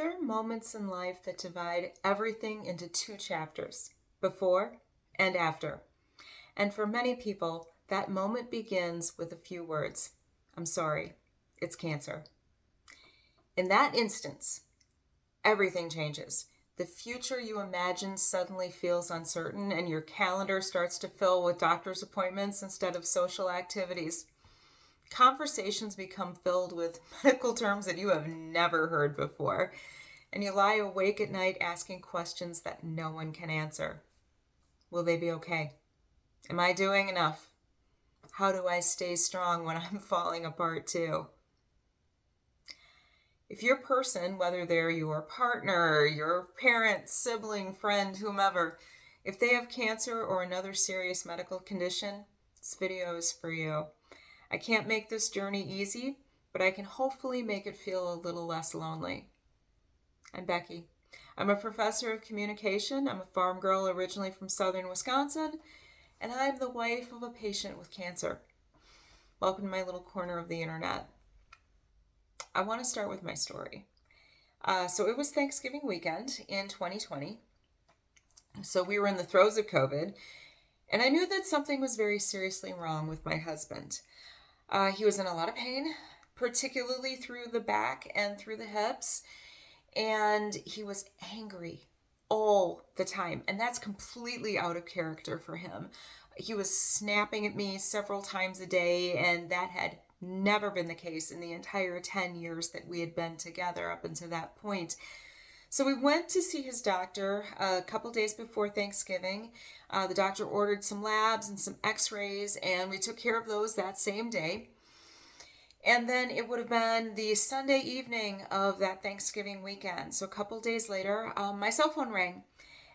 There are moments in life that divide everything into two chapters, before and after. And for many people, that moment begins with a few words. I'm sorry, it's cancer. In that instance, everything changes. The future you imagine suddenly feels uncertain, and your calendar starts to fill with doctor's appointments instead of social activities. Conversations become filled with medical terms that you have never heard before, and you lie awake at night asking questions that no one can answer. Will they be okay? Am I doing enough? How do I stay strong when I'm falling apart too? If your person, whether they're your partner, your parent, sibling, friend, whomever, if they have cancer or another serious medical condition, this video is for you. I can't make this journey easy, but I can hopefully make it feel a little less lonely. I'm Becky. I'm a professor of communication. I'm a farm girl originally from southern Wisconsin, and I'm the wife of a patient with cancer. Welcome to my little corner of the internet. I want to start with my story. So it was Thanksgiving weekend in 2020. So we were in the throes of COVID, and I knew that something was very seriously wrong with my husband. He was in a lot of pain, particularly through the back and through the hips, and he was angry all the time, and that's completely out of character for him. He was snapping at me several times a day, and that had never been the case in the entire 10 years that we had been together up until that point. So we went to see his doctor a couple days before Thanksgiving. The doctor ordered some labs and some x-rays, and we took care of those that same day. And then it would have been the Sunday evening of that Thanksgiving weekend. So a couple days later, my cell phone rang,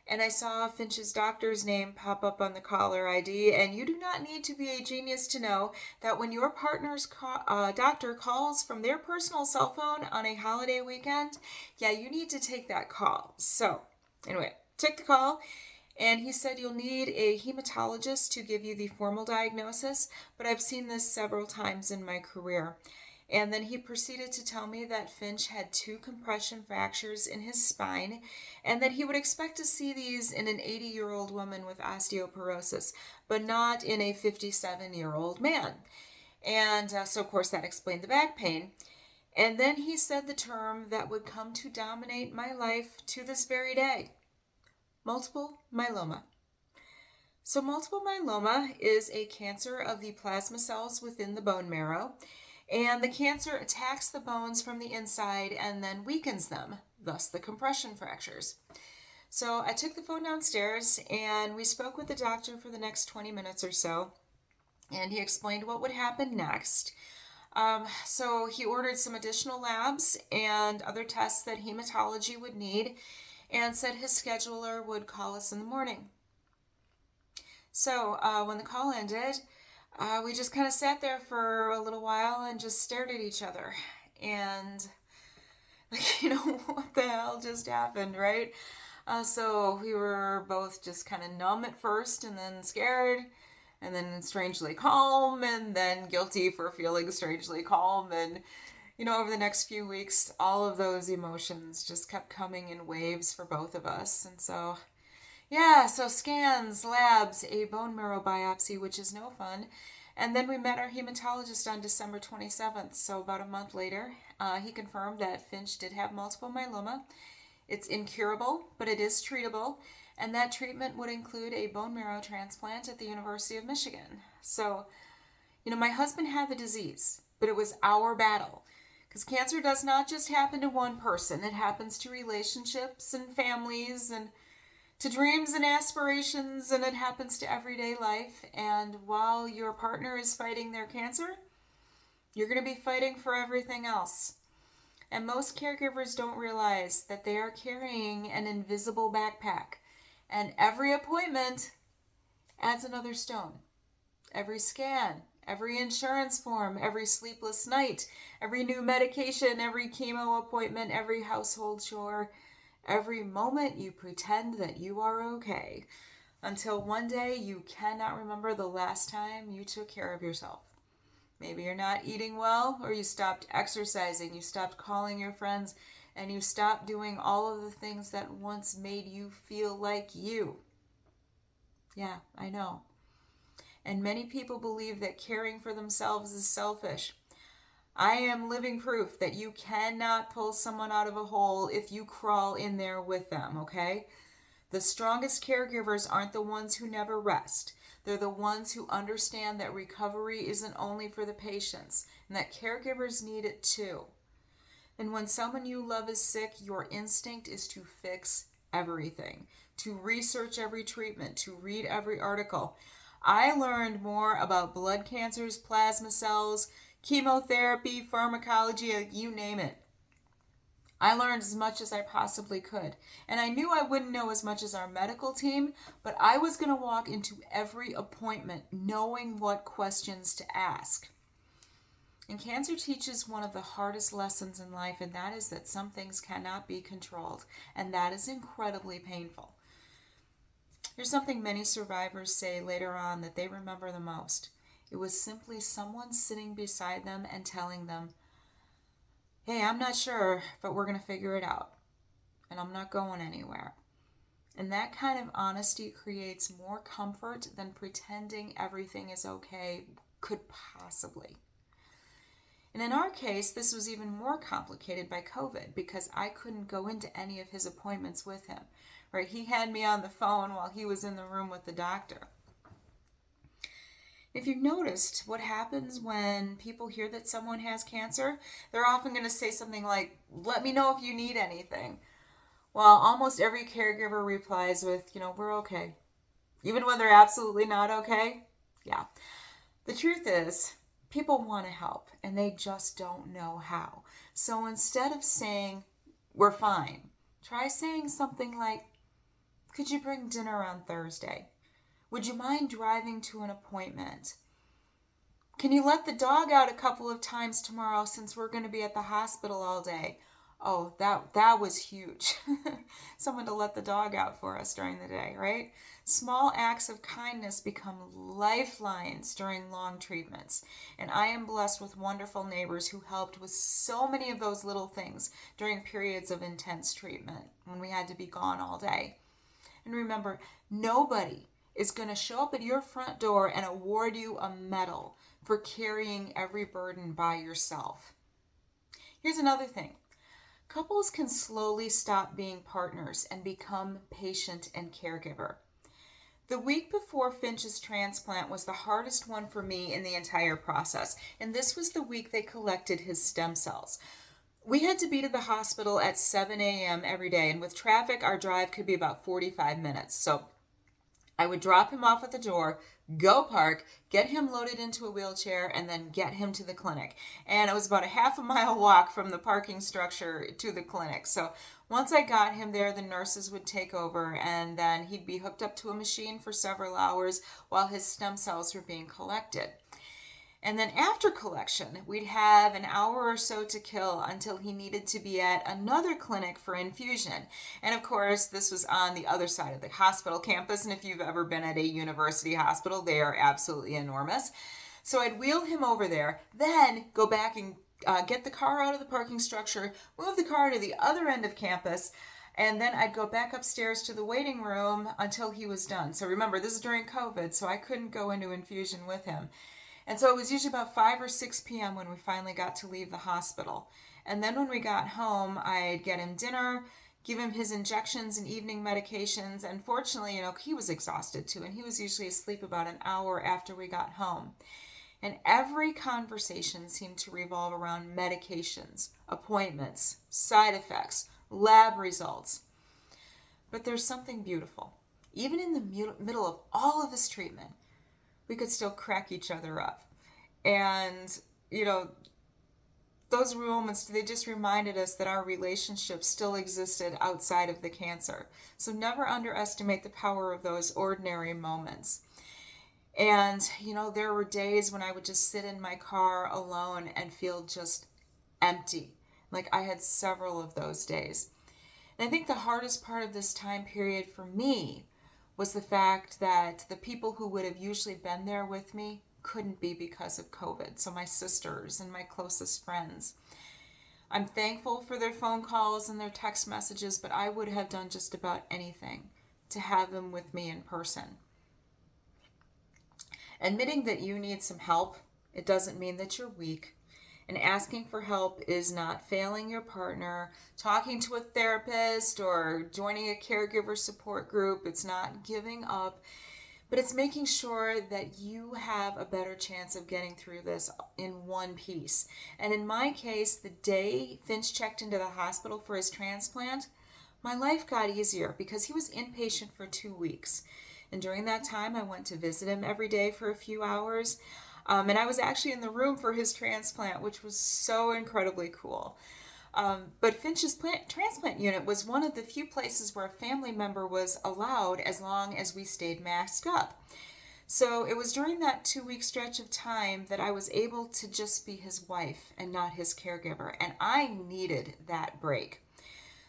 and I saw Finch's doctor's name pop up on the caller ID. And you do not need to be a genius to know that when your partner's doctor calls from their personal cell phone on a holiday weekend, you need to take that call. So anyway, took the call. And he said you'll need a hematologist to give you the formal diagnosis, but I've seen this several times in my career. And then he proceeded to tell me that Finch had 2 compression fractures in his spine, and that he would expect to see these in an 80-year-old woman with osteoporosis, but not in a 57-year-old man. And so, of course, that explained the back pain. And then he said the term that would come to dominate my life to this very day: multiple myeloma. So multiple myeloma is a cancer of the plasma cells within the bone marrow, and the cancer attacks the bones from the inside and then weakens them, thus the compression fractures. So I took the phone downstairs and we spoke with the doctor for the next 20 minutes or so, and he explained what would happen next. So he ordered some additional labs and other tests that hematology would need, and said his scheduler would call us in the morning. So when the call ended, we just kind of sat there for a little while and just stared at each other. And, what the hell just happened, right? So we were both just kind of numb at first, and then scared, and then strangely calm, and then guilty for feeling strangely calm. And over the next few weeks, all of those emotions just kept coming in waves for both of us. And so, so scans, labs, a bone marrow biopsy, which is no fun. And then we met our hematologist on December 27th. So about a month later, he confirmed that Finch did have multiple myeloma. It's incurable, but it is treatable. And that treatment would include a bone marrow transplant at the University of Michigan. So, my husband had the disease, but it was our battle. Because cancer does not just happen to one person. It happens to relationships and families, and to dreams and aspirations, and it happens to everyday life. And while your partner is fighting their cancer, you're going to be fighting for everything else. And most caregivers don't realize that they are carrying an invisible backpack. And every appointment adds another stone. Every scan, every insurance form, every sleepless night, every new medication, every chemo appointment, every household chore, every moment you pretend that you are okay, until one day you cannot remember the last time you took care of yourself. Maybe you're not eating well, or you stopped exercising, you stopped calling your friends, and you stop doing all of the things that once made you feel like you. Yeah, I know. And many people believe that caring for themselves is selfish. I am living proof that you cannot pull someone out of a hole if you crawl in there with them, okay? The strongest caregivers aren't the ones who never rest. They're the ones who understand that recovery isn't only for the patients and that caregivers need it too. And when someone you love is sick, your instinct is to fix everything, to research every treatment, to read every article. I learned more about blood cancers, plasma cells, chemotherapy, pharmacology, you name it. I learned as much as I possibly could. And I knew I wouldn't know as much as our medical team, but I was going to walk into every appointment knowing what questions to ask. And cancer teaches one of the hardest lessons in life, and that is that some things cannot be controlled, and that is incredibly painful. Here's something many survivors say later on that they remember the most. It was simply someone sitting beside them and telling them, hey, I'm not sure, but we're going to figure it out, and I'm not going anywhere. And that kind of honesty creates more comfort than pretending everything is okay could possibly. And in our case, this was even more complicated by COVID because I couldn't go into any of his appointments with him. Right? He had me on the phone while he was in the room with the doctor. If you've noticed what happens when people hear that someone has cancer, they're often going to say something like, let me know if you need anything. Well, almost every caregiver replies with, we're okay. Even when they're absolutely not okay. Yeah. The truth is, people want to help and they just don't know how. So instead of saying, we're fine, try saying something like, could you bring dinner on Thursday? Would you mind driving to an appointment? Can you let the dog out a couple of times tomorrow since we're going to be at the hospital all day? Oh, that was huge. Someone to let the dog out for us during the day, right? Small acts of kindness become lifelines during long treatments. And I am blessed with wonderful neighbors who helped with so many of those little things during periods of intense treatment when we had to be gone all day. And remember, nobody is going to show up at your front door and award you a medal for carrying every burden by yourself. Here's another thing. Couples can slowly stop being partners and become patient and caregiver. The week before Finch's transplant was the hardest one for me in the entire process, and this was the week they collected his stem cells. We had to be to the hospital at 7 a.m. every day, and with traffic, our drive could be about 45 minutes. So I would drop him off at the door, go park, get him loaded into a wheelchair, and then get him to the clinic. And it was about a half a mile walk from the parking structure to the clinic. So once I got him there, the nurses would take over, and then he'd be hooked up to a machine for several hours while his stem cells were being collected. And then after collection, we'd have an hour or so to kill until he needed to be at another clinic for infusion. And of course, this was on the other side of the hospital campus. And if you've ever been at a university hospital, they are absolutely enormous. So I'd wheel him over there, then go back and get the car out of the parking structure, move the car to the other end of campus, and then I'd go back upstairs to the waiting room until he was done. So remember, this is during COVID, so I couldn't go into infusion with him. And so it was usually about 5 or 6 p.m. when we finally got to leave the hospital. And then when we got home, I'd get him dinner, give him his injections and evening medications. And fortunately, he was exhausted too, and he was usually asleep about an hour after we got home. And every conversation seemed to revolve around medications, appointments, side effects, lab results. But there's something beautiful. Even in the middle of all of this treatment, we could still crack each other up. And, those moments, they just reminded us that our relationship still existed outside of the cancer. So never underestimate the power of those ordinary moments. And, there were days when I would just sit in my car alone and feel just empty. Like I had several of those days. And I think the hardest part of this time period for me was the fact that the people who would have usually been there with me couldn't be because of COVID. So my sisters and my closest friends. I'm thankful for their phone calls and their text messages, but I would have done just about anything to have them with me in person. Admitting that you need some help, it doesn't mean that you're weak. And asking for help is not failing your partner, talking to a therapist, or joining a caregiver support group. It's not giving up, but it's making sure that you have a better chance of getting through this in one piece. And in my case, the day Finch checked into the hospital for his transplant, my life got easier because he was inpatient for 2 weeks. And during that time, I went to visit him every day for a few hours. And I was actually in the room for his transplant, which was so incredibly cool. But Finch's transplant unit was one of the few places where a family member was allowed as long as we stayed masked up. So it was during that 2 week stretch of time that I was able to just be his wife and not his caregiver. And I needed that break.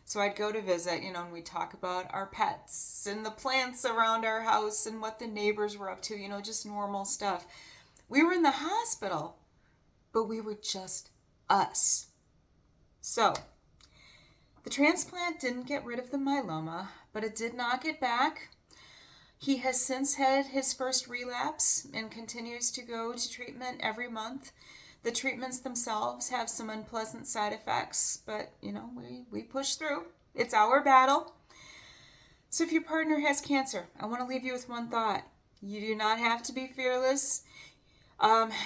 So I'd go to visit, and we'd talk about our pets and the plants around our house and what the neighbors were up to, just normal stuff. We were in the hospital, but we were just us. So, the transplant didn't get rid of the myeloma, but it did knock it back. He has since had his first relapse and continues to go to treatment every month. The treatments themselves have some unpleasant side effects, but, we push through. It's our battle. So if your partner has cancer, I want to leave you with one thought. You do not have to be fearless.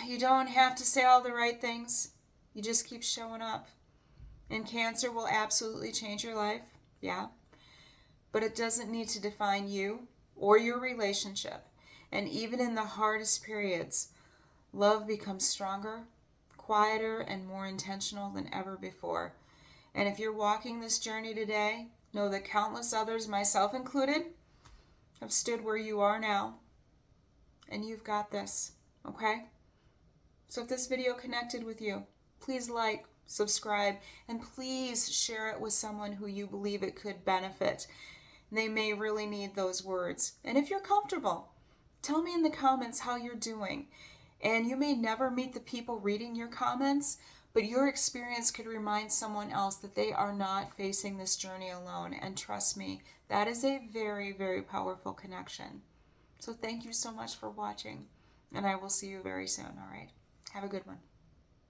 You don't have to say all the right things. You just keep showing up. And cancer will absolutely change your life, yeah. But it doesn't need to define you or your relationship. And even in the hardest periods, love becomes stronger, quieter, and more intentional than ever before. And if you're walking this journey today, know that countless others, myself included, have stood where you are now. And you've got this. Okay? So if this video connected with you, please like, subscribe, and please share it with someone who you believe it could benefit. They may really need those words. And if you're comfortable, tell me in the comments how you're doing. And you may never meet the people reading your comments, but your experience could remind someone else that they are not facing this journey alone. And trust me, that is a very, very powerful connection. So thank you so much for watching. And I will see you very soon, all right? Have a good one.